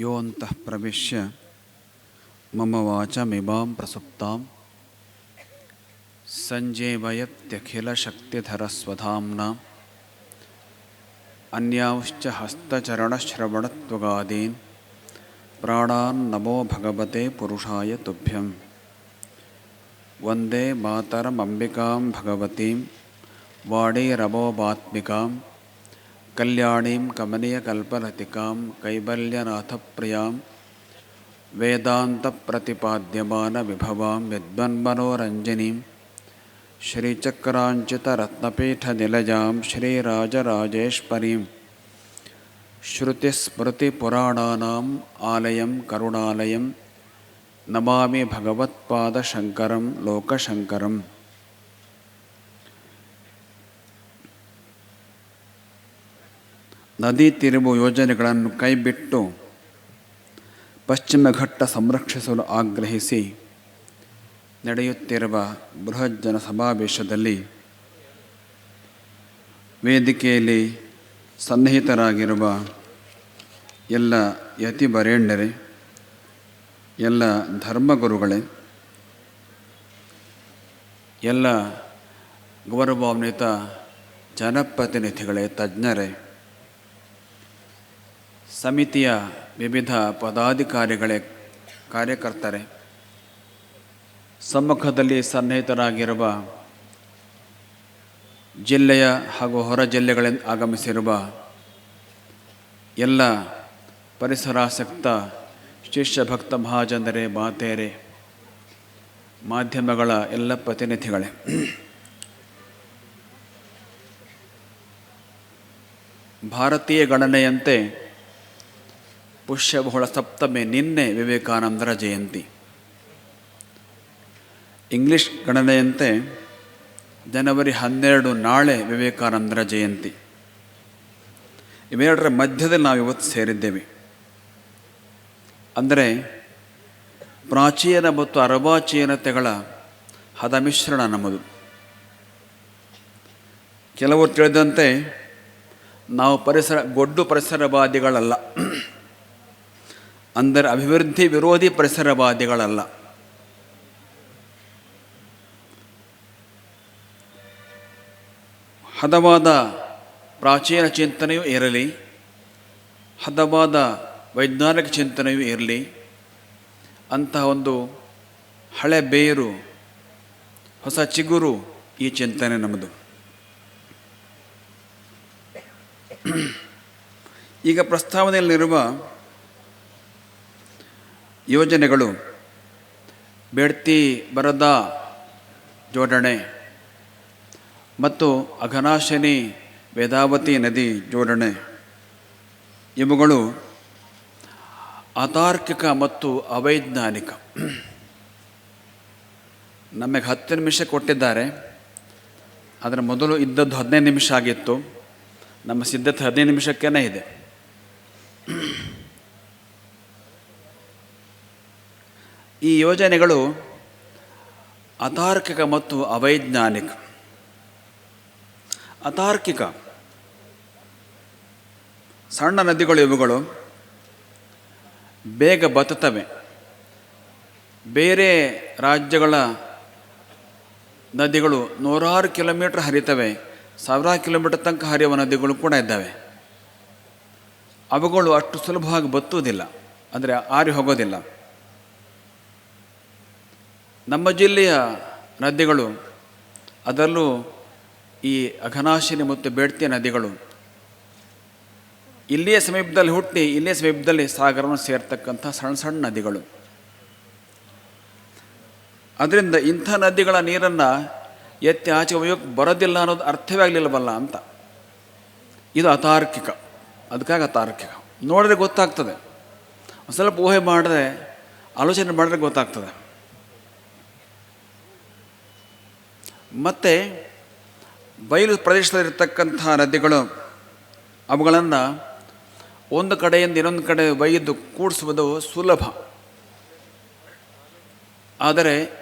ಯೋऽಂತಃ ಪ್ರವಿಶ್ಯ ಮಮ ವಾಚಮಿಮಾಂ ಪ್ರಸುಪ್ತಾಂ ಸಂಜೀವಯತ್ಯಖಿಲಶಕ್ತಿಧರಸ್ವಧಾಮ್ನಾ ಅನ್ಯಾಂಶ್ಚ ಹಸ್ತಚರಣಶ್ರವಣತ್ವಗಾದೀನ್ ಪ್ರಾಣಾನ್ ನಮೋ ಭಗವತೆ ಪುರುಷಾಯ ತುಭ್ಯಂ. ವಂದೇ ಮಾತರಮಂಬಿಕಾಂ ಭಗವತೀಂ ವಾಣೀರಮೋಮಾತ್ಮಿಕಾಂ ಕಲ್ಯಾಣೀಂ ಕಮನೀಯಕಲ್ಪಲತಿಕಾಂ ಕೈವಲ್ಯನಾಥಪ್ರಿಯಾಂ ವೇದಾಂತಪ್ರತಿಪಾದ್ಯಮಾನವಿಭವಾಂ ವಿದ್ವನ್ಮನೋರಂಜನೀಂ ಶ್ರೀಚಕ್ರಾಂಚಿತರತ್ನಪೀಠನಿಲಯಾಂ ಶ್ರೀರಾಜರಾಜೇಶ್ವರೀಂ ಶ್ರುತಿಸ್ಮೃತಿಪುರಾಣಾನಾಂ ಆಲಯಂ ಕರುಣಾಲಯಂ ನಮಾಮಿ ಭಗವತ್ಪಾದಶಂಕರಂ ಲೋಕಶಂಕರಂ. ನದಿ ತಿರುವು ಯೋಜನೆಗಳನ್ನು ಕೈಬಿಟ್ಟು ಪಶ್ಚಿಮ ಘಟ್ಟ ಸಂರಕ್ಷಿಸಲು ಆಗ್ರಹಿಸಿ ನಡೆಯುತ್ತಿರುವ ಬೃಹತ್ ಜನ ಸಮಾವೇಶದಲ್ಲಿ ವೇದಿಕೆಯಲ್ಲಿ ಸನ್ನಿಹಿತರಾಗಿರುವ ಎಲ್ಲ ಯತಿವರೇಣ್ಯರೇ, ಎಲ್ಲ ಧರ್ಮಗುರುಗಳೇ, ಎಲ್ಲ ಗೌರವಾನ್ವಿತ ಜನಪ್ರತಿನಿಧಿಗಳೇ, ತಜ್ಞರೇ, ಸಮಿತಿಯ ವಿವಿಧ ಪದಾಧಿಕಾರಿಗಳೇ, ಕಾರ್ಯಕರ್ತರೇ, ಸಮ್ಮುಖದಲ್ಲಿ ಸನ್ನಿಹಿತರಾಗಿರುವ ಜಿಲ್ಲೆಯ ಹಾಗೂ ಹೊರ ಜಿಲ್ಲೆಗಳಿಂದ ಆಗಮಿಸಿರುವ ಎಲ್ಲ ಪರಿಸರಾಸಕ್ತ ಶಿಷ್ಯ ಭಕ್ತ ಮಹಾಜನರೇ, ಮಾತೆಯರೇ, ಮಾಧ್ಯಮಗಳ ಎಲ್ಲ ಪ್ರತಿನಿಧಿಗಳೇ, ಭಾರತೀಯ ಗಣನೆಯಂತೆ ಪುಷ್ಯಬಹುಳ ಸಪ್ತಮಿ ನಿನ್ನೆ ವಿವೇಕಾನಂದರ ಜಯಂತಿ. ಇಂಗ್ಲಿಷ್ ಗಣನೆಯಂತೆ ಜನವರಿ 12 ನಾಳೆ ವಿವೇಕಾನಂದರ ಜಯಂತಿ. ಇವೆರಡರ ಮಧ್ಯದಲ್ಲಿ ನಾವು ಇವತ್ತು ಸೇರಿದ್ದೇವೆ. ಅಂದರೆ ಪ್ರಾಚೀನ ಮತ್ತು ಅರ್ವಾಚೀನತೆಗಳ ಹದಮಿಶ್ರಣ ನಮ್ಮದು. ಕೆಲವರು ತಿಳಿದಂತೆ ನಾವು ಗೊಡ್ಡು ಪರಿಸರವಾದಿಗಳಲ್ಲ, ಅಂದರೆ ಅಭಿವೃದ್ಧಿ ವಿರೋಧಿ ಪರಿಸರವಾದಿಗಳಲ್ಲ. ಹದವಾದ ಪ್ರಾಚೀನ ಚಿಂತನೆಯೂ ಇರಲಿ, ಹದವಾದ ವೈಜ್ಞಾನಿಕ ಚಿಂತನೆಯೂ ಇರಲಿ, ಅಂತಹ ಒಂದು ಹಳೆ ಬೇರು, ಹೊಸ ಚಿಗುರು ಈ ಚಿಂತನೆ ನಮ್ಮದು. ಈಗ ಪ್ರಸ್ತಾವನೆಯಲ್ಲಿರುವ ಯೋಜನೆಗಳು ಬೇಡ್ತಿ ಬರದಾ ಜೋಡಣೆ ಮತ್ತು ಅಘನಾಶಿನಿ ವೇದಾವತಿ ನದಿ ಜೋಡಣೆ ಇವುಗಳು ಅತಾರ್ಕಿಕ ಮತ್ತು ಅವೈಜ್ಞಾನಿಕ. ನಮಗೆ 10 ನಿಮಿಷ ಕೊಟ್ಟಿದ್ದಾರೆ. ಅದರ ಮೊದಲು ಇದ್ದದ್ದು 15 ನಿಮಿಷ ಆಗಿತ್ತು. ನಮ್ಮ ಸಿದ್ಧತೆ 15 ನಿಮಿಷಕ್ಕೇ ಇದೆ. ಈ ಯೋಜನೆಗಳು ಅತಾರ್ಕಿಕ ಮತ್ತು ಅವೈಜ್ಞಾನಿಕ. ಅತಾರ್ಕಿಕ ಸಣ್ಣ ನದಿಗಳು ಇವುಗಳು ಬೇಗ ಬತ್ತುತ್ತವೆ. ಬೇರೆ ರಾಜ್ಯಗಳ ನದಿಗಳು 100 ಕಿಲೋಮೀಟರ್ ಹರಿತವೆ, 1000 ಕಿಲೋಮೀಟರ್ ತನಕ ಹರಿಯುವ ನದಿಗಳು ಕೂಡ ಇದ್ದಾವೆ. ಅವುಗಳು ಅಷ್ಟು ಸುಲಭವಾಗಿ ಬತ್ತುವುದಿಲ್ಲ, ಅಂದರೆ ಆರಿ ಹೋಗೋದಿಲ್ಲ. ನಮ್ಮ ಜಿಲ್ಲೆಯ ನದಿಗಳು, ಅದರಲ್ಲೂ ಈ ಅಘನಾಶಿನಿ ಮತ್ತು ಬೇಡ್ತಿ ನದಿಗಳು ಇಲ್ಲಿಯೇ ಸಮೀಪದಲ್ಲಿ ಹುಟ್ಟಿ ಇಲ್ಲಿಯೇ ಸಮೀಪದಲ್ಲಿ ಸಾಗರವನ್ನು ಸೇರ್ತಕ್ಕಂಥ ಸಣ್ಣ ಸಣ್ಣ ನದಿಗಳು. ಅದರಿಂದ ಇಂಥ ನದಿಗಳ ನೀರನ್ನು ಎತ್ತಿ ಆಚೆ ಒಯ್ಯೋಕ್ಕೆ ಬರೋದಿಲ್ಲ ಅನ್ನೋದು ಅರ್ಥವೇ ಆಗಲಿಲ್ಲವಲ್ಲ ಅಂತ. ಇದು ಅತಾರ್ಕಿಕ. ಅದಕ್ಕಾಗಿ ಅತಾರ್ಕಿಕ. ನೋಡಿದ್ರೆ ಗೊತ್ತಾಗ್ತದೆ, ಒಂದು ಸ್ವಲ್ಪ ಊಹೆ ಮಾಡಿದ್ರೆ, ಆಲೋಚನೆ ಮಾಡಿದ್ರೆ ಗೊತ್ತಾಗ್ತದೆ. ಮತ್ತು ಬಯಲು ಪ್ರದೇಶದಲ್ಲಿರ್ತಕ್ಕಂಥ ನದಿಗಳು, ಅವುಗಳನ್ನು ಒಂದು ಕಡೆಯಿಂದ ಇನ್ನೊಂದು ಕಡೆ ಒಯ್ದು ಕೂಡಿಸುವುದು ಸುಲಭ. ಆದರೆ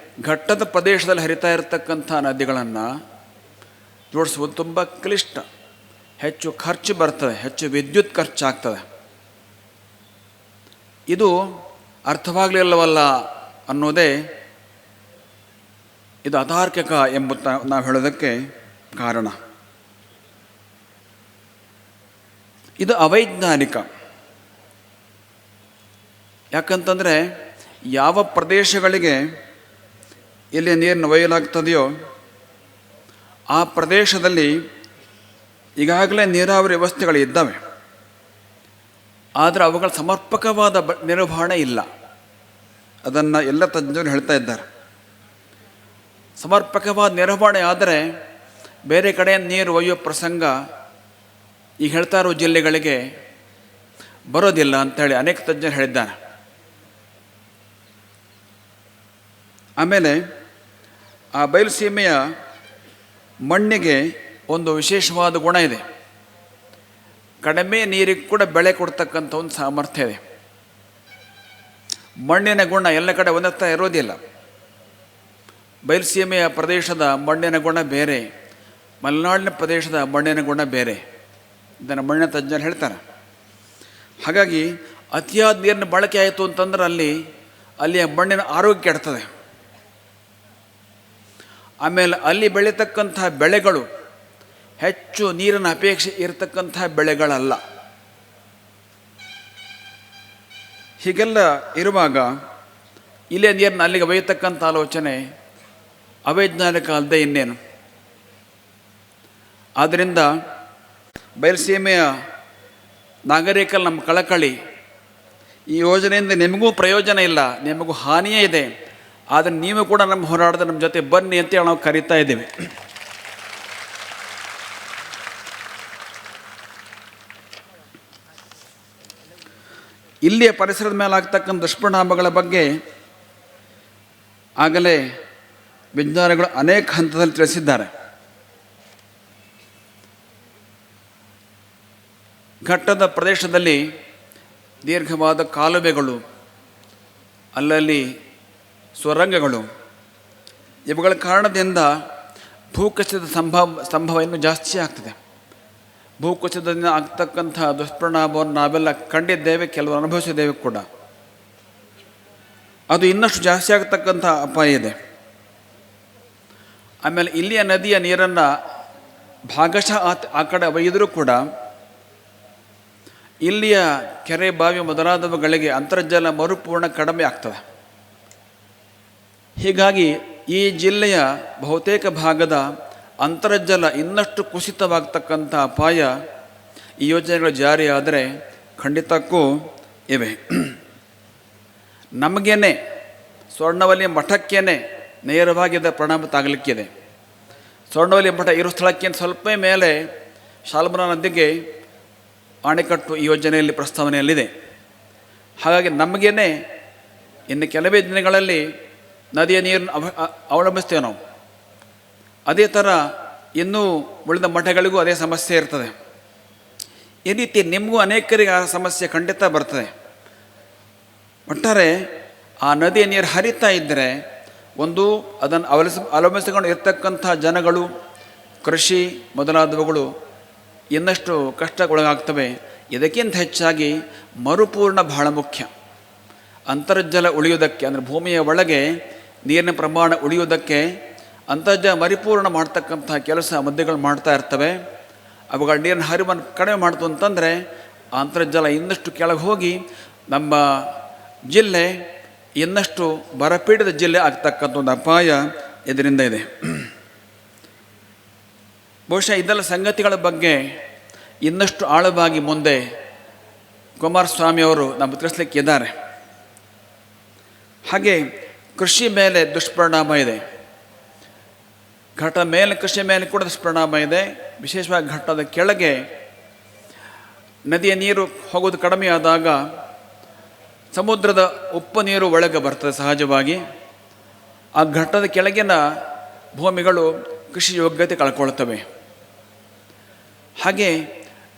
ಘಟ್ಟದ ಪ್ರದೇಶದಲ್ಲಿ ಹರಿತಾ ಇರತಕ್ಕಂಥ ನದಿಗಳನ್ನು ಜೋಡಿಸುವುದು ತುಂಬ ಕ್ಲಿಷ್ಟ. ಹೆಚ್ಚು ಖರ್ಚು ಬರ್ತದೆ, ಹೆಚ್ಚು ವಿದ್ಯುತ್ ಖರ್ಚಾಗ್ತದೆ. ಇದು ಅರ್ಥವಾಗಲಿಲ್ಲವಲ್ಲ ಅನ್ನೋದೇ ಇದು ಅತಾರ್ಕಿಕ ಎಂಬುತ್ತ ನಾವು ಹೇಳೋದಕ್ಕೆ ಕಾರಣ. ಇದು ಅವೈಜ್ಞಾನಿಕ. ಯಾಕಂತಂದರೆ ಯಾವ ಪ್ರದೇಶಗಳಿಗೆ ಇಲ್ಲಿ ನೀರನ್ನು ಒಯ್ಯಲಾಗ್ತದೆಯೋ ಆ ಪ್ರದೇಶದಲ್ಲಿ ಈಗಾಗಲೇ ನೀರಾವರಿ ವ್ಯವಸ್ಥೆಗಳು ಇದ್ದಾವೆ. ಆದರೆ ಅವುಗಳ ಸಮರ್ಪಕವಾದ ನಿರ್ವಹಣೆ ಇಲ್ಲ. ಅದನ್ನು ಎಲ್ಲ ತಜ್ಞರು ಹೇಳ್ತಾ ಇದ್ದಾರೆ. ಸಮರ್ಪಕವಾದ ನಿರ್ವಹಣೆ ಆದರೆ ಬೇರೆ ಕಡೆ ನೀರು ಒಯ್ಯೋ ಪ್ರಸಂಗ ಈಗ ಹೇಳ್ತಾ ಇರೋ ಜಿಲ್ಲೆಗಳಿಗೆ ಬರೋದಿಲ್ಲ ಅಂಥೇಳಿ ಅನೇಕ ತಜ್ಞರು ಹೇಳಿದ್ದಾರೆ. ಆಮೇಲೆ ಆ ಬಯಲುಸೀಮೆಯ ಮಣ್ಣಿಗೆ ಒಂದು ವಿಶೇಷವಾದ ಗುಣ ಇದೆ. ಕಡಿಮೆ ನೀರಿಗೆ ಕೂಡ ಬೆಳೆ ಕೊಡ್ತಕ್ಕಂಥ ಒಂದು ಸಾಮರ್ಥ್ಯ ಇದೆ. ಮಣ್ಣಿನ ಗುಣ ಎಲ್ಲ ಕಡೆ ಒಂದರ್ಥ ಇರೋದಿಲ್ಲ. ಬಯಲುಸೀಮೆಯ ಪ್ರದೇಶದ ಮಣ್ಣಿನ ಗುಣ ಬೇರೆ, ಮಲೆನಾಡಿನ ಪ್ರದೇಶದ ಮಣ್ಣಿನ ಗುಣ ಬೇರೆ. ಇದನ್ನು ಮಣ್ಣಿನ ತಜ್ಞರು ಹೇಳ್ತಾರೆ. ಹಾಗಾಗಿ ಅತಿಯಾದ ನೀರಿನ ಬಳಕೆ ಆಯಿತು ಅಂತಂದ್ರೆ ಅಲ್ಲಿಯ ಮಣ್ಣಿನ ಆರೋಗ್ಯ ಕೆಡ್ತದೆ. ಆಮೇಲೆ ಅಲ್ಲಿ ಬೆಳೀತಕ್ಕಂಥ ಬೆಳೆಗಳು ಹೆಚ್ಚು ನೀರಿನ ಅಪೇಕ್ಷೆ ಇರತಕ್ಕಂಥ ಬೆಳೆಗಳಲ್ಲ. ಹೀಗೆಲ್ಲ ಇರುವಾಗ ಇಲ್ಲೇ ನೀರನ್ನು ಅಲ್ಲಿಗೆ ಒಯ್ಯತಕ್ಕಂಥ ಆಲೋಚನೆ ಅವೈಜ್ಞಾನಿಕ ಅಲ್ಲದೆ ಇನ್ನೇನು. ಆದ್ದರಿಂದ ಬಯಲುಸೀಮೆಯ ನಾಗರಿಕರ ನಮ್ಮ ಕಳಕಳಿ, ಈ ಯೋಜನೆಯಿಂದ ನಿಮಗೂ ಪ್ರಯೋಜನ ಇಲ್ಲ, ನಿಮಗೂ ಹಾನಿಯೇ ಇದೆ. ಆದರೆ ನೀವು ಕೂಡ ನಮ್ಮ ಹೋರಾಟದ ನಮ್ಮ ಜೊತೆ ಬನ್ನಿ ಅಂತೇಳಿ ನಾವು ಕರೀತಾ ಇದ್ದೀವಿ. ಇಲ್ಲಿಯ ಪರಿಸರದ ಮೇಲೆ ಆಗ್ತಕ್ಕಂಥ ದುಷ್ಪರಿಣಾಮಗಳ ಬಗ್ಗೆ ಆಗಲೇ ವಿಜ್ಞಾನಿಗಳು ಅನೇಕ ಹಂತದಲ್ಲಿ ತಿಳಿಸಿದ್ದಾರೆ. ಘಟ್ಟದ ಪ್ರದೇಶದಲ್ಲಿ ದೀರ್ಘವಾದ ಕಾಲುವೆಗಳು, ಅಲ್ಲಲ್ಲಿ ಸುರಂಗಗಳು, ಇವುಗಳ ಕಾರಣದಿಂದ ಭೂಕುಸಿತದ ಸಂಭವ ಇನ್ನೂ ಜಾಸ್ತಿ ಆಗ್ತದೆ. ಭೂಕುಸಿತದಿಂದ ಆಗ್ತಕ್ಕಂಥ ದುಷ್ಪರಿಣಾಮವನ್ನು ನಾವೆಲ್ಲ ಕಂಡಿದ್ದೇವೆ, ಕೆಲವರು ಅನುಭವಿಸಿದ್ದೇವೆ ಕೂಡ. ಅದು ಇನ್ನಷ್ಟು ಜಾಸ್ತಿ ಆಗ್ತಕ್ಕಂಥ ಅಪಾಯ ಇದೆ. ಆಮೇಲೆ ಇಲ್ಲಿಯ ನದಿಯ ನೀರನ್ನು ಭಾಗಶಃ ಆ ಕಡೆ ಒಯ್ದರೂ ಕೂಡ ಇಲ್ಲಿಯ ಕೆರೆ, ಬಾವಿ ಮೊದಲಾದವುಗಳಿಗೆ ಅಂತರ್ಜಲ ಮರುಪೂರ್ಣ ಕಡಿಮೆ ಆಗ್ತದೆ. ಹೀಗಾಗಿ ಈ ಜಿಲ್ಲೆಯ ಬಹುತೇಕ ಭಾಗದ ಅಂತರ್ಜಲ ಇನ್ನಷ್ಟು ಕುಸಿತವಾಗ್ತಕ್ಕಂಥ ಅಪಾಯ ಈ ಯೋಜನೆಗಳು ಜಾರಿಯಾದರೆ ಖಂಡಿತಕ್ಕೂ ಇವೆ. ನಮಗೇನೆ ಸ್ವರ್ಣವಲ್ಲಿಯ ಮಠಕ್ಕೇನೆ ನೇರವಾಗಿದ್ದ ಪರಿಣಾಮ ತಾಗಲಿಕ್ಕಿದೆ. ಸ್ವರ್ಣವಲ್ಲಿಯ ಮಠ ಇರೋ ಸ್ಥಳಕ್ಕೆ ಸ್ವಲ್ಪ ಮೇಲೆ ಶಾಲ್ಮಲಾ ನದಿಗೆ ಅಣೆಕಟ್ಟು ಈ ಯೋಜನೆಯಲ್ಲಿ ಪ್ರಸ್ತಾವನೆಯಲ್ಲಿದೆ. ಹಾಗಾಗಿ ನಮಗೇನೆ ಇನ್ನು ಕೆಲವೇ ದಿನಗಳಲ್ಲಿ ನದಿಯ ನೀರನ್ನು ಅವಲಂಬಿಸ್ತೇವೆ ನಾವು. ಅದೇ ಥರ ಇನ್ನೂ ಉಳಿದ ಮಠಗಳಿಗೂ ಅದೇ ಸಮಸ್ಯೆ ಇರ್ತದೆ. ಈ ರೀತಿ ನಿಮಗೂ ಅನೇಕರಿಗೆ ಆ ಸಮಸ್ಯೆ ಖಂಡಿತ ಬರ್ತದೆ. ಒಟ್ಟಾರೆ ಆ ನದಿಯ ನೀರು ಹರಿತಾ ಇದ್ದರೆ ಒಂದು ಅದನ್ನು ಅವಲಂಬಿಸಿಕೊಂಡು ಇರ್ತಕ್ಕಂಥ ಜನಗಳು, ಕೃಷಿ ಮೊದಲಾದವುಗಳು ಇನ್ನಷ್ಟು ಕಷ್ಟಕ್ಕೊಳಗಾಗ್ತವೆ. ಇದಕ್ಕಿಂತ ಹೆಚ್ಚಾಗಿ ಮರುಪೂರ್ಣ ಬಹಳ ಮುಖ್ಯ. ಅಂತರ್ಜಲ ಉಳಿಯುವುದಕ್ಕೆ, ಅಂದರೆ ಭೂಮಿಯ ಒಳಗೆ ನೀರಿನ ಪ್ರಮಾಣ ಉಳಿಯುವುದಕ್ಕೆ ಅಂತರ್ಜಲ ಪರಿಪೂರ್ಣ ಮಾಡ್ತಕ್ಕಂಥ ಕೆಲಸ ಮಧ್ಯಗಳು ಮಾಡ್ತಾ ಇರ್ತವೆ. ಅವುಗಳ ನೀರಿನ ಹರಿವನ್ನು ಕಡಿಮೆ ಮಾಡ್ತು ಅಂತಂದರೆ ಅಂತರ್ಜಲ ಇನ್ನಷ್ಟು ಕೆಳಗೆ ಹೋಗಿ ನಮ್ಮ ಜಿಲ್ಲೆ ಇನ್ನಷ್ಟು ಬರಪೀಡಿತ ಜಿಲ್ಲೆ ಆಗ್ತಕ್ಕಂಥ ಒಂದು ಅಪಾಯ ಇದರಿಂದ ಇದೆ. ಬಹುಶಃ ಇದೆಲ್ಲ ಸಂಗತಿಗಳ ಬಗ್ಗೆ ಇನ್ನಷ್ಟು ಆಳವಾಗಿ ಮುಂದೆ ಕುಮಾರಸ್ವಾಮಿಯವರು ನಮ್ಮ ತಿಳಿಸ್ಲಿಕ್ಕೆ ಇದ್ದಾರೆ. ಹಾಗೆ ಕೃಷಿ ಮೇಲೆ ದುಷ್ಪರಿಣಾಮ ಇದೆ. ಘಟ್ಟ ಮೇಲೆ ಕೃಷಿ ಮೇಲೆ ಕೂಡ ದುಷ್ಪರಿಣಾಮ ಇದೆ. ವಿಶೇಷವಾಗಿ ಘಟ್ಟದ ಕೆಳಗೆ ನದಿಯ ನೀರು ಹೋಗೋದು ಕಡಿಮೆ ಆದಾಗ ಸಮುದ್ರದ ಉಪ್ಪು ನೀರು ಒಳಗೆ ಬರ್ತದೆ ಸಹಜವಾಗಿ. ಆ ಘಟ್ಟದ ಕೆಳಗಿನ ಭೂಮಿಗಳು ಕೃಷಿ ಯೋಗ್ಯತೆ ಕಳ್ಕೊಳ್ತವೆ. ಹಾಗೆ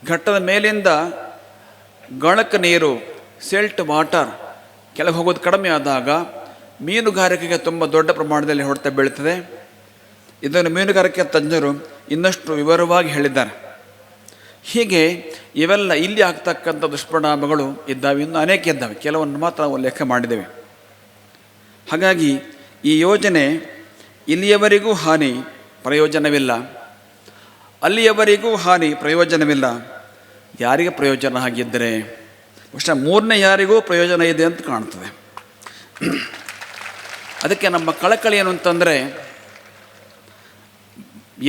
ಘಟ್ಟದ ಮೇಲಿಂದ ಗಾಳಕ ನೀರು, ಸೆಲ್ಟ್ ವಾಟರ್ ಕೆಳಗೆ ಹೋಗೋದು ಕಡಿಮೆ ಆದಾಗ ಮೀನುಗಾರಿಕೆಗೆ ತುಂಬ ದೊಡ್ಡ ಪ್ರಮಾಣದಲ್ಲಿ ಹೊಡೆತ ಬೀಳ್ತದೆ. ಇದನ್ನು ಮೀನುಗಾರಿಕೆ ತಜ್ಞರು ಇನ್ನಷ್ಟು ವಿವರವಾಗಿ ಹೇಳಿದ್ದಾರೆ. ಹೀಗೆ ಇವೆಲ್ಲ ಇಲ್ಲಿ ಆಗ್ತಕ್ಕಂಥ ದುಷ್ಪರಿಣಾಮಗಳು ಇದ್ದಾವೆ, ಇನ್ನೂ ಅನೇಕ ಇದ್ದಾವೆ, ಕೆಲವನ್ನು ಮಾತ್ರ ನಾವು ಲೆಕ್ಕ ಮಾಡಿದ್ದೇವೆ. ಹಾಗಾಗಿ ಈ ಯೋಜನೆ ಇಲ್ಲಿಯವರೆಗೂ ಹಾನಿ ಪ್ರಯೋಜನವಿಲ್ಲ, ಅಲ್ಲಿಯವರೆಗೂ ಹಾನಿ ಪ್ರಯೋಜನವಿಲ್ಲ. ಯಾರಿಗೆ ಪ್ರಯೋಜನ ಆಗಿದ್ದರೆ ಬಹುಶಃ ಮೂರನೇ ಯಾರಿಗೂ ಪ್ರಯೋಜನ ಇದೆ ಅಂತ ಕಾಣ್ತದೆ. ಅದಕ್ಕೆ ನಮ್ಮ ಕಳಕಳಿ ಏನು ಅಂತಂದರೆ,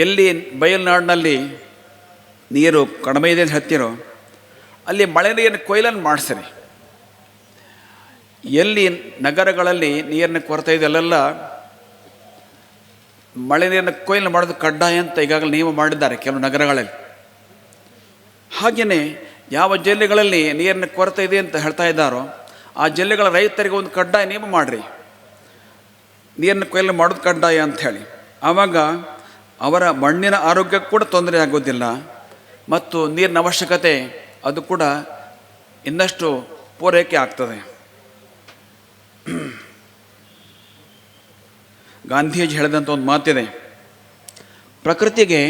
ಎಲ್ಲಿ ಬಯಲುನಾಡಿನಲ್ಲಿ ನೀರು ಕಡಿಮೆ ಇದೆ ಅಂತ ಹೇಳ್ತೀರೋ ಅಲ್ಲಿ ಮಳೆ ನೀರಿನ ಕೊಯ್ಲನ್ನು ಮಾಡಿಸಿರಿ. ಎಲ್ಲಿ ನಗರಗಳಲ್ಲಿ ನೀರಿನ ಕೊರತೆ ಇದೆ ಅಲ್ಲೆಲ್ಲ ಮಳೆ ನೀರಿನ ಕೊಯ್ಲು ಮಾಡೋದು ಕಡ್ಡಾಯ ಅಂತ ಈಗಾಗಲೇ ನಿಯಮ ಮಾಡಿದ್ದಾರೆ ಕೆಲವು ನಗರಗಳಲ್ಲಿ. ಹಾಗೆಯೇ ಯಾವ ಜಿಲ್ಲೆಗಳಲ್ಲಿ ನೀರಿನ ಕೊರತೆ ಇದೆ ಅಂತ ಹೇಳ್ತಾ ಇದ್ದಾರೋ ಆ ಜಿಲ್ಲೆಗಳ ರೈತರಿಗೆ ಒಂದು ಕಡ್ಡಾಯ ನಿಯಮ ಮಾಡಿರಿ, ನೀರಿನ ಕೊಯ್ಲು ಮಾಡೋದು ಕಡ್ಡಾಯ ಅಂಥೇಳಿ. ಆವಾಗ ಅವರ ಮಣ್ಣಿನ ಆರೋಗ್ಯಕ್ಕೆ ಕೂಡ ತೊಂದರೆ ಆಗೋದಿಲ್ಲ ಮತ್ತು ನೀರಿನ ಅವಶ್ಯಕತೆ ಅದು ಕೂಡ ಇನ್ನಷ್ಟು ಪೂರೈಕೆ ಆಗ್ತದೆ. ಗಾಂಧೀಜಿ ಹೇಳಿದಂಥ ಒಂದು ಮಾತಿದೆ, ಪ್ರಕೃತಿಗೆ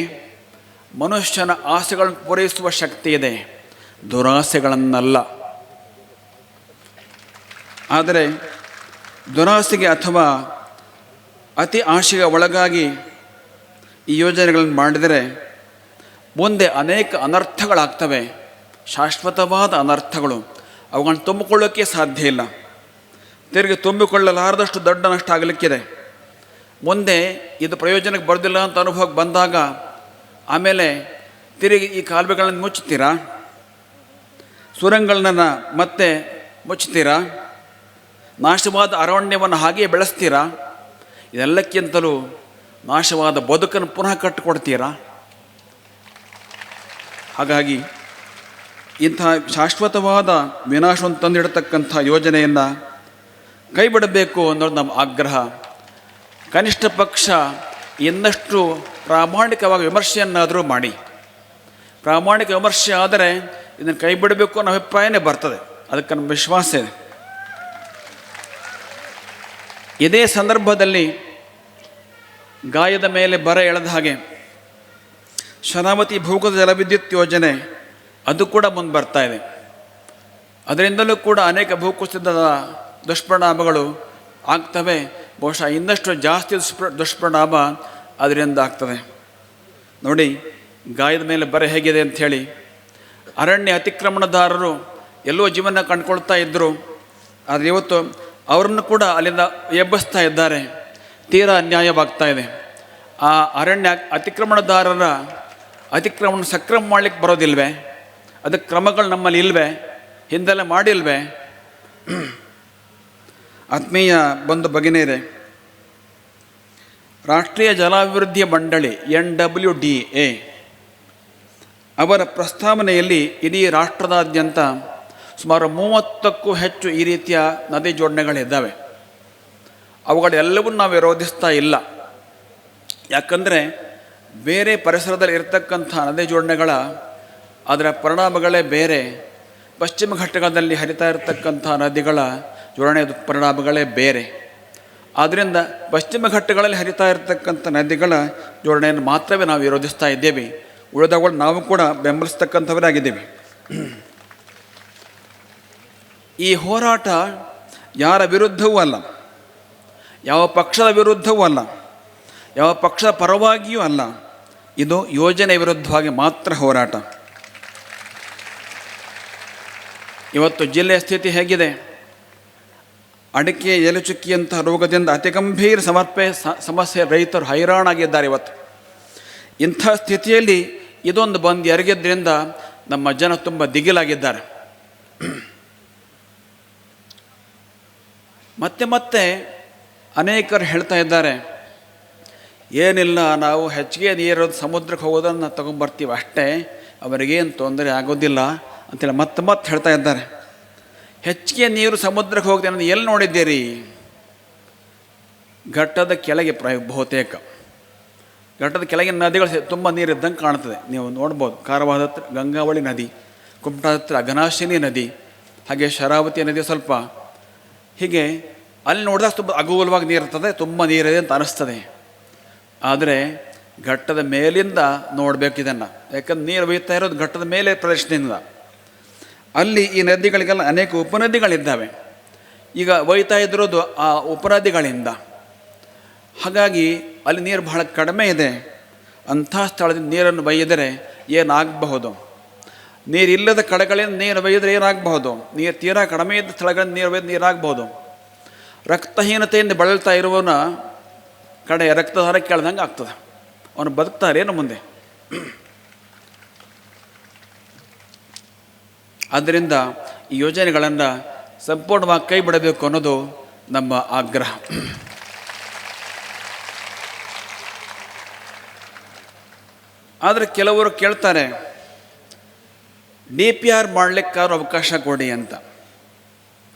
ಮನುಷ್ಯನ ಆಸೆಗಳನ್ನು ಪೂರೈಸುವ ಶಕ್ತಿ ಇದೆ, ದುರಾಸೆಗಳನ್ನಲ್ಲ. ಆದರೆ ದುರಾಸೆಗೆ ಅಥವಾ ಅತಿ ಆಶೆಗೆ ಒಳಗಾಗಿ ಈ ಯೋಜನೆಗಳನ್ನು ಮಾಡಿದರೆ ಮುಂದೆ ಅನೇಕ ಅನರ್ಥಗಳಾಗ್ತವೆ, ಶಾಶ್ವತವಾದ ಅನರ್ಥಗಳು. ಅವುಗಳನ್ನು ತುಂಬಿಕೊಳ್ಳೋಕ್ಕೆ ಸಾಧ್ಯ ಇಲ್ಲ, ತಿರುಗಿ ತುಂಬಿಕೊಳ್ಳಲಾರದಷ್ಟು ದೊಡ್ಡ ನಷ್ಟ ಆಗಲಿಕ್ಕಿದೆ. ಮುಂದೆ ಇದು ಪ್ರಯೋಜನಕ್ಕೆ ಬರೋದಿಲ್ಲ ಅಂತ ಅನುಭವಕ್ಕೆ ಬಂದಾಗ ಆಮೇಲೆ ತಿರುಗಿ ಈ ಕಾಲುವೆಗಳನ್ನು ಮುಚ್ಚುತ್ತೀರಾ, ಸುರಂಗಗಳನ್ನು ಮತ್ತೆ ಮುಚ್ಚುತ್ತೀರಾ, ನಾಶವಾದ ಅರಣ್ಯವನ್ನು ಹಾಗೆಯೇ ಬೆಳೆಸ್ತೀರಾ, ಇದೆಲ್ಲಕ್ಕಿಂತಲೂ ನಾಶವಾದ ಬದುಕನ್ನು ಪುನಃ ಕಟ್ಟಿಕೊಡ್ತೀರಾ. ಹಾಗಾಗಿ ಇಂಥ ಶಾಶ್ವತವಾದ ವಿನಾಶವನ್ನು ತಂದಿಡತಕ್ಕಂಥ ಯೋಜನೆಯನ್ನು ಕೈ ಬಿಡಬೇಕು ಅನ್ನೋದು ನಮ್ಮ ಆಗ್ರಹ. ಕನಿಷ್ಠ ಪಕ್ಷ ಇನ್ನಷ್ಟು ಪ್ರಾಮಾಣಿಕವಾಗಿ ವಿಮರ್ಶೆಯನ್ನಾದರೂ ಮಾಡಿ. ಪ್ರಾಮಾಣಿಕ ವಿಮರ್ಶೆ ಆದರೆ ಇದನ್ನು ಕೈ ಬಿಡಬೇಕು ಅನ್ನೋ ಅಭಿಪ್ರಾಯನೇ ಬರ್ತದೆ, ಅದಕ್ಕೆ ನಮ್ಮ ವಿಶ್ವಾಸ ಇದೆ. ಇದೇ ಸಂದರ್ಭದಲ್ಲಿ ಗಾಯದ ಮೇಲೆ ಬರ ಎಳೆದ ಹಾಗೆ ಶರಾವತಿ ಭೂಗತ ಜಲವಿದ್ಯುತ್ ಯೋಜನೆ ಅದು ಕೂಡ ಮುಂದೆ ಬರ್ತಾ ಇದೆ. ಅದರಿಂದಲೂ ಕೂಡ ಅನೇಕ ಭೂಕುಸಿತದ ದುಷ್ಪರಿಣಾಮಗಳು ಆಗ್ತವೆ. ಬಹುಶಃ ಇನ್ನಷ್ಟು ಜಾಸ್ತಿ ದುಷ್ಪರಿಣಾಮ ಅದರಿಂದ ಆಗ್ತದೆ. ನೋಡಿ ಗಾಯದ ಮೇಲೆ ಬರ ಹೇಗಿದೆ ಅಂಥೇಳಿ. ಅರಣ್ಯ ಅತಿಕ್ರಮಣದಾರರು ಎಲ್ಲೋ ಜೀವನ ಕಂಡುಕೊಳ್ತಾ ಇದ್ದರು, ಆದರೆ ಇವತ್ತು ಅವರನ್ನು ಕೂಡ ಅಲ್ಲಿಂದ ಎಬ್ಬಿಸ್ತಾ ಇದ್ದಾರೆ. ತೀರಾ ಅನ್ಯಾಯವಾಗ್ತಾ ಇದೆ. ಆ ಅರಣ್ಯ ಅತಿಕ್ರಮಣದಾರರ ಅತಿಕ್ರಮಣ ಸಕ್ರಮ ಮಾಡಲಿಕ್ಕೆ ಬರೋದಿಲ್ವೇ? ಅದಕ್ಕೆ ಕ್ರಮಗಳು ನಮ್ಮಲ್ಲಿ ಇಲ್ವೇ? ಹಿಂದೆಲ್ಲ ಮಾಡಿಲ್ವೇ? ಆತ್ಮೀಯ ಬಂಧು ಭಗಿನಿಯರೇ, ರಾಷ್ಟ್ರೀಯ ಜಲಾಭಿವೃದ್ಧಿ ಮಂಡಳಿ NWDA ಅವರ ಪ್ರಸ್ತಾವನೆಯಲ್ಲಿ ಇಡೀ ರಾಷ್ಟ್ರದಾದ್ಯಂತ ಸುಮಾರು 30ಕ್ಕೂ ಹೆಚ್ಚು ಈ ರೀತಿಯ ನದಿ ಜೋಡಣೆಗಳಿದ್ದಾವೆ. ಅವುಗಳೆಲ್ಲವನ್ನೂ ನಾವು ವಿರೋಧಿಸ್ತಾ ಇಲ್ಲ. ಯಾಕಂದರೆ ಬೇರೆ ಪರಿಸರದಲ್ಲಿ ಇರತಕ್ಕಂಥ ನದಿ ಜೋಡಣೆಗಳ ಅದರ ಪರಿಣಾಮಗಳೇ ಬೇರೆ. ಪಶ್ಚಿಮ ಘಟ್ಟಗಳಲ್ಲಿ ಹರಿತಾ ಇರತಕ್ಕಂಥ ನದಿಗಳ ಜೋಡಣೆ ಪರಿಣಾಮಗಳೇ ಬೇರೆ. ಆದ್ದರಿಂದ ಪಶ್ಚಿಮ ಘಟ್ಟಗಳಲ್ಲಿ ಹರಿತಾ ಇರತಕ್ಕಂಥ ನದಿಗಳ ಜೋಡಣೆಯನ್ನು ಮಾತ್ರವೇ ನಾವು ವಿರೋಧಿಸ್ತಾ ಇದ್ದೇವೆ. ಉಳಿದವುಗಳು ನಾವು ಕೂಡ ಬೆಂಬಲಿಸ್ತಕ್ಕಂಥವರಾಗಿದ್ದೇವೆ. ಈ ಹೋರಾಟ ಯಾರ ವಿರುದ್ಧವೂ ಅಲ್ಲ, ಯಾವ ಪಕ್ಷದ ವಿರುದ್ಧವೂ ಅಲ್ಲ, ಯಾವ ಪಕ್ಷದ ಪರವಾಗಿಯೂ ಅಲ್ಲ. ಇದು ಯೋಜನೆ ವಿರುದ್ಧವಾಗಿ ಮಾತ್ರ ಹೋರಾಟ. ಇವತ್ತು ಜಿಲ್ಲೆಯ ಸ್ಥಿತಿ ಹೇಗಿದೆ? ಅಡಿಕೆ ಎಲೆಚುಕ್ಕಿಯಂತಹ ರೋಗದಿಂದ ಅತಿ ಗಂಭೀರ ಸಮಸ್ಯೆ, ರೈತರು ಹೈರಾಣಾಗಿದ್ದಾರೆ ಇವತ್ತು. ಇಂಥ ಸ್ಥಿತಿಯಲ್ಲಿ ಇದೊಂದು ಬಂದು ಎರಗಿದ್ದರಿಂದ ನಮ್ಮ ಜನ ತುಂಬ ದಿಗಿಲಾಗಿದ್ದಾರೆ. ಮತ್ತೆ ಅನೇಕರು ಹೇಳ್ತಾ ಇದ್ದಾರೆ, ಏನಿಲ್ಲ, ನಾವು ಹೆಚ್ಚಿಗೆ ನೀರು ಸಮುದ್ರಕ್ಕೆ ಹೋಗೋದನ್ನು ತಗೊಂಬರ್ತೀವಿ ಅಷ್ಟೇ, ಅವರಿಗೇನು ತೊಂದರೆ ಆಗೋದಿಲ್ಲ ಅಂತೇಳಿ ಮತ್ತೆ ಹೇಳ್ತಾ ಇದ್ದಾರೆ. ಹೆಚ್ಚಿಗೆ ನೀರು ಸಮುದ್ರಕ್ಕೆ ಹೋಗ್ತೇನೆ ಅನ್ನೋದು ಎಲ್ಲಿ ನೋಡಿದ್ದೀರಿ? ಘಟ್ಟದ ಕೆಳಗೆ ಬಹುತೇಕ ಘಟ್ಟದ ಕೆಳಗಿನ ನದಿಗಳು ತುಂಬ ನೀರಿದ್ದಂಗೆ ಕಾಣ್ತದೆ. ನೀವು ನೋಡ್ಬೋದು, ಕಾರವಾರದ ಹತ್ರ ಗಂಗಾವಳಿ ನದಿ, ಕುಮಟಾ ಹತ್ರ ಅಘನಾಶಿನಿ ನದಿ, ಹಾಗೆ ಶರಾವತಿ ನದಿ ಸ್ವಲ್ಪ. ಹೀಗೆ ಅಲ್ಲಿ ನೋಡಿದಾಗ ತುಂಬ ಅಗೂಲವಾಗಿ ನೀರಿರ್ತದೆ, ತುಂಬ ನೀರಿದೆ ಅಂತ ಅನ್ನಿಸ್ತದೆ. ಆದರೆ ಘಟ್ಟದ ಮೇಲಿಂದ ನೋಡಬೇಕು ಇದನ್ನು. ಯಾಕಂದ್ರೆ ನೀರು ಒಯ್ತಾ ಇರೋದು ಘಟ್ಟದ ಮೇಲೆ ಪ್ರದೇಶದಿಂದ. ಅಲ್ಲಿ ಈ ನದಿಗಳಿಗೆಲ್ಲ ಅನೇಕ ಉಪನದಿಗಳಿದ್ದಾವೆ. ಈಗ ಒಯ್ತಾ ಇದ್ರೋದು ಆ ಉಪನದಿಗಳಿಂದ. ಹಾಗಾಗಿ ಅಲ್ಲಿ ನೀರು ಬಹಳ ಕಡಿಮೆ ಇದೆ. ಅಂಥ ಸ್ಥಳದಿಂದ ನೀರನ್ನು ಒಯ್ಯಿದರೆ ಏನಾಗಬಹುದು? ನೀರಿಲ್ಲದ ಕಡೆಗಳಿಂದ ನೀರು ಒಯ್ಯಿದ್ರೆ ಏನಾಗಬಹುದು? ನೀರು ತೀರಾ ಕಡಿಮೆ ಇದ್ದ ಸ್ಥಳಗಳಿಂದ ನೀರು ಒಯ್ದು ನೀರಾಗಬಹುದು. ರಕ್ತಹೀನತೆಯಿಂದ ಬಳಲ್ತಾ ಇರುವವನ ಕಡೆ ರಕ್ತಧಾರ ಕೇಳ್ದಂಗೆ ಆಗ್ತದೆ. ಅವನು ಬದುಕ್ತಾರೇನು ಮುಂದೆ? ಆದ್ದರಿಂದ ಈ ಯೋಜನೆಗಳನ್ನು ಸಂಪೂರ್ಣವಾಗಿ ಕೈ ಬಿಡಬೇಕು ಅನ್ನೋದು ನಮ್ಮ ಆಗ್ರಹ. ಆದರೆ ಕೆಲವರು ಕೇಳ್ತಾರೆ, DPR ಮಾಡಲಿಕ್ಕಾದ್ರೂ ಅವಕಾಶ ಕೊಡಿ ಅಂತ.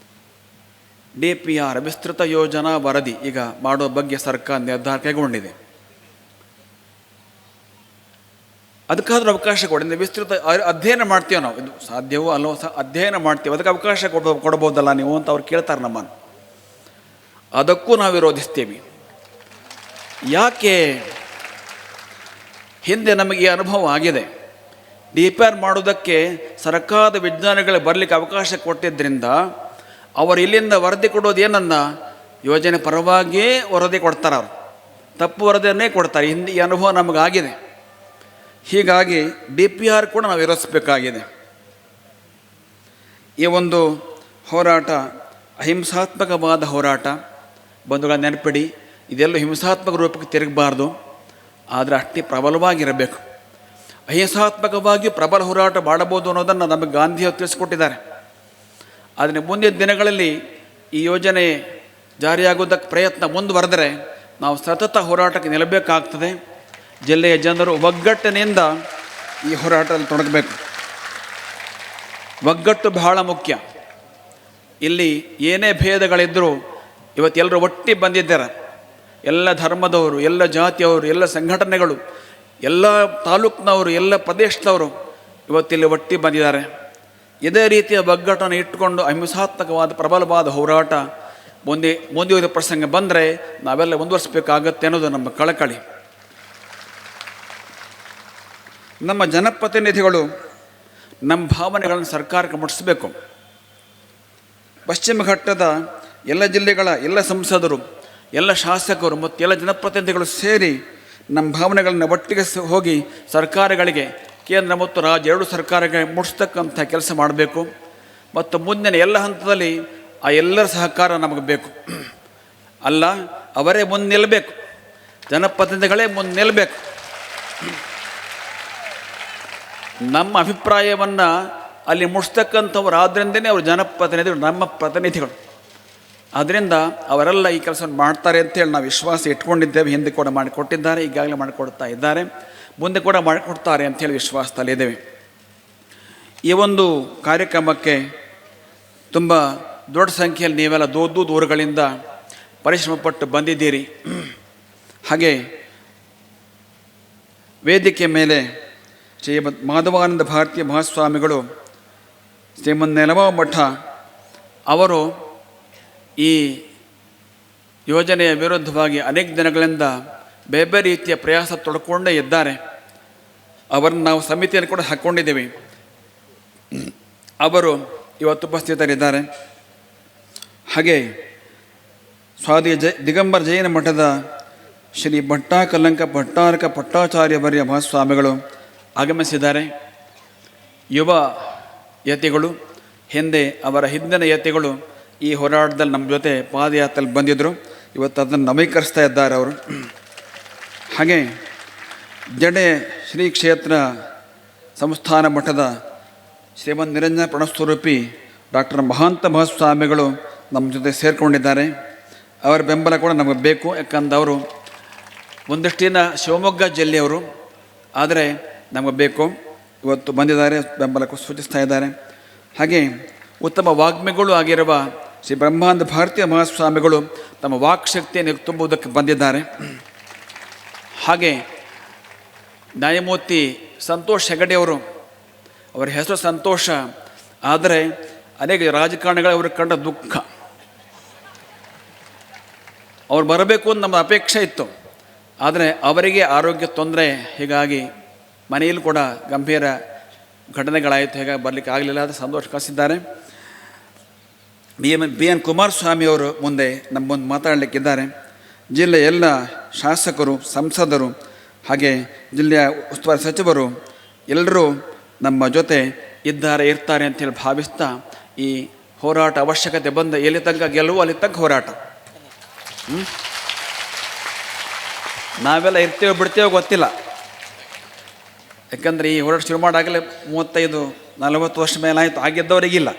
DPR ವಿಸ್ತೃತ ಯೋಜನಾ ವರದಿ ಈಗ ಮಾಡೋ ಬಗ್ಗೆ ಸರ್ಕಾರ ನಿರ್ಧಾರ ಕೈಗೊಂಡಿದೆ. ಅದಕ್ಕಾದ್ರೂ ಅವಕಾಶ ಕೊಡಿ. ವಿಸ್ತೃತ ಅಧ್ಯಯನ ಮಾಡ್ತೀವಿ ನಾವು, ಇದು ಸಾಧ್ಯವೋ ಅಲ್ಲೋ ಅಧ್ಯಯನ ಮಾಡ್ತೀವಿ, ಅದಕ್ಕೆ ಅವಕಾಶ ಕೊಡ್ಬೋದಲ್ಲ ನೀವು ಅಂತ ಅವ್ರು ಕೇಳ್ತಾರೆ ನಮ್ಮನ್ನು. ಅದಕ್ಕೂ ನಾವು ವಿರೋಧಿಸ್ತೀವಿ. ಯಾಕೆ? ಹಿಂದೆ ನಮಗೆ ಈ ಅನುಭವ ಆಗಿದೆ. DPR ಮಾಡೋದಕ್ಕೆ ಸರ್ಕಾರದ ವಿಜ್ಞಾನಿಗಳು ಬರಲಿಕ್ಕೆ ಅವಕಾಶ ಕೊಟ್ಟಿದ್ದರಿಂದ ಅವರು ಇಲ್ಲಿಂದ ವರದಿ ಕೊಡೋದು ಏನನ್ನ, ಯೋಜನೆ ಪರವಾಗಿಯೇ ವರದಿ ಕೊಡ್ತಾರೆ. ಅವರು ತಪ್ಪು ವರದಿಯನ್ನೇ ಕೊಡ್ತಾರೆ. ಹಿಂದೆ ಈ ಅನುಭವ ನಮಗಾಗಿದೆ. ಹೀಗಾಗಿ DPR ಕೂಡ ನಾವು ವಿರೋಧಿಸಬೇಕಾಗಿದೆ. ಈ ಒಂದು ಹೋರಾಟ ಅಹಿಂಸಾತ್ಮಕವಾದ ಹೋರಾಟ. ಬಂಧುಗಳ ನೆನಪಿಡಿ, ಇದೆಲ್ಲ ಹಿಂಸಾತ್ಮಕ ರೂಪಕ್ಕೆ ತಿರುಗಬಾರ್ದು, ಆದರೆ ಅಷ್ಟೇ ಪ್ರಬಲವಾಗಿರಬೇಕು. ಅಹಿಂಸಾತ್ಮಕವಾಗಿ ಪ್ರಬಲ ಹೋರಾಟ ಮಾಡಬಹುದು ಅನ್ನೋದನ್ನು ನಮಗೆ ಗಾಂಧಿಯವರು ತಿಳಿಸ್ಕೊಟ್ಟಿದ್ದಾರೆ. ಆದರೆ ಮುಂದಿನ ದಿನಗಳಲ್ಲಿ ಈ ಯೋಜನೆ ಜಾರಿಯಾಗೋದಕ್ಕೆ ಪ್ರಯತ್ನ ಮುಂದುವರೆದರೆ ನಾವು ಸತತ ಹೋರಾಟಕ್ಕೆ ನಿಲ್ಲಬೇಕಾಗ್ತದೆ. ಜಿಲ್ಲೆಯ ಜನರು ಒಗ್ಗಟ್ಟಿನಿಂದ ಈ ಹೋರಾಟದಲ್ಲಿ ತೊಡಗಬೇಕು. ಒಗ್ಗಟ್ಟು ಬಹಳ ಮುಖ್ಯ. ಇಲ್ಲಿ ಏನೇ ಭೇದಗಳಿದ್ದರೂ ಇವತ್ತೆಲ್ಲರೂ ಒಟ್ಟಿ ಬಂದಿದ್ದಾರೆ. ಎಲ್ಲ ಧರ್ಮದವರು, ಎಲ್ಲ ಜಾತಿಯವರು, ಎಲ್ಲ ಸಂಘಟನೆಗಳು, ಎಲ್ಲ ತಾಲೂಕಿನವರು, ಎಲ್ಲ ಪ್ರದೇಶದವರು ಇವತ್ತಿಲ್ಲಿ ಒಟ್ಟಿ ಬಂದಿದ್ದಾರೆ. ಇದೇ ರೀತಿಯ ಒಗ್ಗಟ್ಟನ್ನು ಇಟ್ಟುಕೊಂಡು ಅಹಿಂಸಾತ್ಮಕವಾದ ಪ್ರಬಲವಾದ ಹೋರಾಟ ಮುಂದುವರಿದ ಪ್ರಸಂಗ ಬಂದರೆ ನಾವೆಲ್ಲ ಮುಂದುವರಿಸಬೇಕಾಗತ್ತೆ ಅನ್ನೋದು ನಮ್ಮ ಕಳಕಳಿ. ನಮ್ಮ ಜನಪ್ರತಿನಿಧಿಗಳು ನಮ್ಮ ಭಾವನೆಗಳನ್ನು ಸರ್ಕಾರಕ್ಕೆ ಮುಟ್ಟಿಸಬೇಕು. ಪಶ್ಚಿಮ ಘಟ್ಟದ ಎಲ್ಲ ಜಿಲ್ಲೆಗಳ ಎಲ್ಲ ಸಂಸದರು, ಎಲ್ಲ ಶಾಸಕರು ಮತ್ತು ಎಲ್ಲ ಜನಪ್ರತಿನಿಧಿಗಳು ಸೇರಿ ನಮ್ಮ ಭಾವನೆಗಳನ್ನು ಒಟ್ಟಿಗೆ ಹೋಗಿ ಸರ್ಕಾರಗಳಿಗೆ, ಕೇಂದ್ರ ಮತ್ತು ರಾಜ್ಯ ಎರಡು ಸರ್ಕಾರಗಳಿಗೆ ಮುಟ್ಟಿಸ್ತಕ್ಕಂಥ ಕೆಲಸ ಮಾಡಬೇಕು. ಮತ್ತು ಮುಂದಿನ ಎಲ್ಲ ಹಂತದಲ್ಲಿ ಆ ಎಲ್ಲರ ಸಹಕಾರ ನಮಗೆ ಬೇಕು. ಅಲ್ಲ, ಅವರೇ ಮುಂದೆ ನಿಲ್ಲಬೇಕು, ಜನಪ್ರತಿನಿಧಿಗಳೇ ಮುಂದೆ ನಿಲ್ಲಬೇಕು. ನಮ್ಮ ಅಭಿಪ್ರಾಯವನ್ನು ಅಲ್ಲಿ ಮುಟ್ಟಿಸ್ತಕ್ಕಂಥವ್ರು ಆದ್ದರಿಂದನೇ ಅವರು ಜನಪ್ರತಿನಿಧಿಗಳು, ನಮ್ಮ ಪ್ರತಿನಿಧಿಗಳು. ಆದ್ದರಿಂದ ಅವರೆಲ್ಲ ಈ ಕೆಲಸವನ್ನು ಮಾಡ್ತಾರೆ ಅಂತೇಳಿ ನಾವು ವಿಶ್ವಾಸ ಇಟ್ಕೊಂಡಿದ್ದೇವೆ. ಹಿಂದೆ ಕೂಡ ಮಾಡಿಕೊಟ್ಟಿದ್ದಾರೆ, ಈಗಾಗಲೇ ಮಾಡಿಕೊಡ್ತಾ ಇದ್ದಾರೆ, ಮುಂದೆ ಕೂಡ ಮಾಡಿಕೊಡ್ತಾರೆ ಅಂಥೇಳಿ ವಿಶ್ವಾಸದಲ್ಲಿದ್ದೇವೆ. ಈ ಒಂದು ಕಾರ್ಯಕ್ರಮಕ್ಕೆ ತುಂಬ ದೊಡ್ಡ ಸಂಖ್ಯೆಯಲ್ಲಿ ನೀವೆಲ್ಲ ದೂರಗಳಿಂದ ಪರಿಶ್ರಮಪಟ್ಟು ಬಂದಿದ್ದೀರಿ. ಹಾಗೆ ವೇದಿಕೆ ಮೇಲೆ ಶ್ರೀಮದ್ ಮಾಧವಾನಂದ ಭಾರತೀಯ ಮಹಾಸ್ವಾಮಿಗಳು, ಶ್ರೀಮದ್ ನೆಲಮಾವ ಮಠ ಅವರು ಈ ಯೋಜನೆಯ ವಿರುದ್ಧವಾಗಿ ಅನೇಕ ದಿನಗಳಿಂದ ಬೇರೆ ಬೇರೆ ರೀತಿಯ ಪ್ರಯಾಸ ತೊಡ್ಕೊಂಡೇ ಇದ್ದಾರೆ. ಅವರನ್ನು ನಾವು ಸಮಿತಿಯನ್ನು ಕೂಡ ಹಾಕ್ಕೊಂಡಿದ್ದೇವೆ. ಅವರು ಇವತ್ತು ಉಪಸ್ಥಿತರಿದ್ದಾರೆ. ಹಾಗೆ ಸ್ವಾಮಿ ದಿಗಂಬರ ಜೈನ ಮಠದ ಶ್ರೀ ಭಟ್ಟಾಕಲಂಕ ಭಟ್ಟಾರಕ ಭಟ್ಟಾಚಾರ್ಯವರ್ಯ ಮಹಾಸ್ವಾಮಿಗಳು ಆಗಮಿಸಿದ್ದಾರೆ. ಯುವ ಯತಿಗಳು, ಹಿಂದೆ ಅವರ ಹಿಂದಿನ ಯತಿಗಳು ಈ ಹೋರಾಟದಲ್ಲಿ ನಮ್ಮ ಜೊತೆ ಪಾದಯಾತ್ರೆಯಲ್ಲಿ ಬಂದಿದ್ದರು. ಇವತ್ತು ಅದನ್ನು ನವೀಕರಿಸ್ತಾ ಇದ್ದಾರೆ ಅವರು. ಹಾಗೆ ಜಡೆ ಶ್ರೀ ಕ್ಷೇತ್ರ ಸಂಸ್ಥಾನ ಮಠದ ಶ್ರೀಮದ್ ನಿರಂಜನ ಪ್ರಣಸ್ವರೂಪಿ ಡಾಕ್ಟರ್ ಮಹಾಂತ ಮಹಾಸ್ವಾಮಿಗಳು ನಮ್ಮ ಜೊತೆ ಸೇರಿಕೊಂಡಿದ್ದಾರೆ. ಅವರ ಬೆಂಬಲ ಕೂಡ ನಮಗೆ ಬೇಕು. ಯಾಕಂದ್ರೆ ಅವರು ಒಂದಷ್ಟಿನ ಶಿವಮೊಗ್ಗ ಜಿಲ್ಲೆಯವರು, ಆದರೆ ನಮಗೆ ಬೇಕು. ಇವತ್ತು ಬಂದಿದ್ದಾರೆ, ಬೆಂಬಲಕ್ಕೂ ಸೂಚಿಸ್ತಾ ಇದ್ದಾರೆ. ಹಾಗೆ ಉತ್ತಮ ವಾಗ್ಮಿಗಳು ಆಗಿರುವ ಶ್ರೀ ಬ್ರಹ್ಮಾನಂದ ಭಾರತೀಯ ಮಹಾಸ್ವಾಮಿಗಳು ತಮ್ಮ ವಾಕ್ಶಕ್ತಿಯನ್ನು ತುಂಬುವುದಕ್ಕೆ ಬಂದಿದ್ದಾರೆ. ಹಾಗೆ ನ್ಯಾಯಮೂರ್ತಿ ಸಂತೋಷ್ ಹೆಗಡೆಯವರು, ಅವರ ಹೆಸರು ಸಂತೋಷ, ಆದರೆ ಅನೇಕ ರಾಜಕಾರಣಿಗಳು ಅವ್ರಿಗೆ ಕಂಡ ದುಃಖ. ಅವ್ರು ಬರಬೇಕು ಅಂತ ನಮ್ಮ ಅಪೇಕ್ಷೆ ಇತ್ತು, ಆದರೆ ಅವರಿಗೆ ಆರೋಗ್ಯ ತೊಂದರೆ, ಹೀಗಾಗಿ ಮನೆಯಲ್ಲಿ ಕೂಡ ಗಂಭೀರ ಘಟನೆಗಳಾಯಿತು, ಹೀಗಾಗಿ ಬರಲಿಕ್ಕೆ ಆಗಲಿಲ್ಲ. ಅದು ಸಂತೋಷ ಕಳಿಸಿದ್ದಾರೆ. ಬಿ ಎನ್ ಕುಮಾರಸ್ವಾಮಿಯವರು ಮುಂದೆ ನಮ್ಮ ಮುಂದೆ ಮಾತಾಡಲಿಕ್ಕಿದ್ದಾರೆ. ಜಿಲ್ಲೆಯ ಎಲ್ಲ ಶಾಸಕರು, ಸಂಸದರು, ಹಾಗೆ ಜಿಲ್ಲೆಯ ಉಸ್ತುವಾರಿ ಸಚಿವರು ಎಲ್ಲರೂ ನಮ್ಮ ಜೊತೆ ಇರ್ತಾರೆ ಅಂತೇಳಿ ಭಾವಿಸ್ತಾ, ಈ ಹೋರಾಟ ಅವಶ್ಯಕತೆ ಬಂದ ಎಲ್ಲಿ ತನಕ ಗೆಲುವು ಅಲ್ಲಿ ತನಕ ಹೋರಾಟ. ನಾವೆಲ್ಲ ಇರ್ತೇವೋ ಬಿಡ್ತೇವೋ ಗೊತ್ತಿಲ್ಲ, ಯಾಕಂದರೆ ಈ ಹೋರಾಟ ಶುರು ಮಾಡಾಗಲೇ 35-40 ವರ್ಷ ಮೇಲಾಯಿತು, ಆಗಿದ್ದವರಿಗಿಲ್ಲ.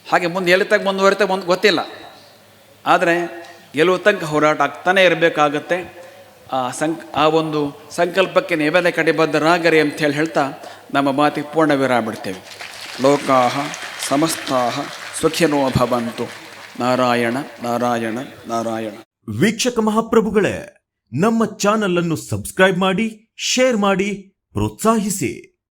ಹಾಗೆ ಮುಂದೆ ಎಲ್ಲಿ ತನಕ ಮುಂದುವರಿತೆ ಗೊತ್ತಿಲ್ಲ. ಆದರೆ ಗೆಲುವು ತನಕ ಹೋರಾಟ ಆಗ್ತಾನೆ ಇರಬೇಕಾಗತ್ತೆ. ಆ ಒಂದು ಸಂಕಲ್ಪಕ್ಕೆ ನೀವೆಲ್ಲ ಕಟಿಬದ್ಧರಾಗರಿ ಅಂತೇಳಿ ಹೇಳ್ತಾ ನಮ್ಮ ಮಾತಿಗೆ ಪೂರ್ಣ ವಿರಾಮ ಬಿಡ್ತೇವೆ. ಲೋಕಾಹ ಸಮಸ್ತಾಹ ಸುಖಿನೋ ಭವಂತು. ನಾರಾಯಣ ನಾರಾಯಣ ನಾರಾಯಣ. ವೀಕ್ಷಕ ಮಹಾಪ್ರಭುಗಳೇ, ನಮ್ಮ ಚಾನಲ್ ಅನ್ನು ಸಬ್ಸ್ಕ್ರೈಬ್ ಮಾಡಿ, ಶೇರ್ ಮಾಡಿ, ಪ್ರೋತ್ಸಾಹಿಸಿ.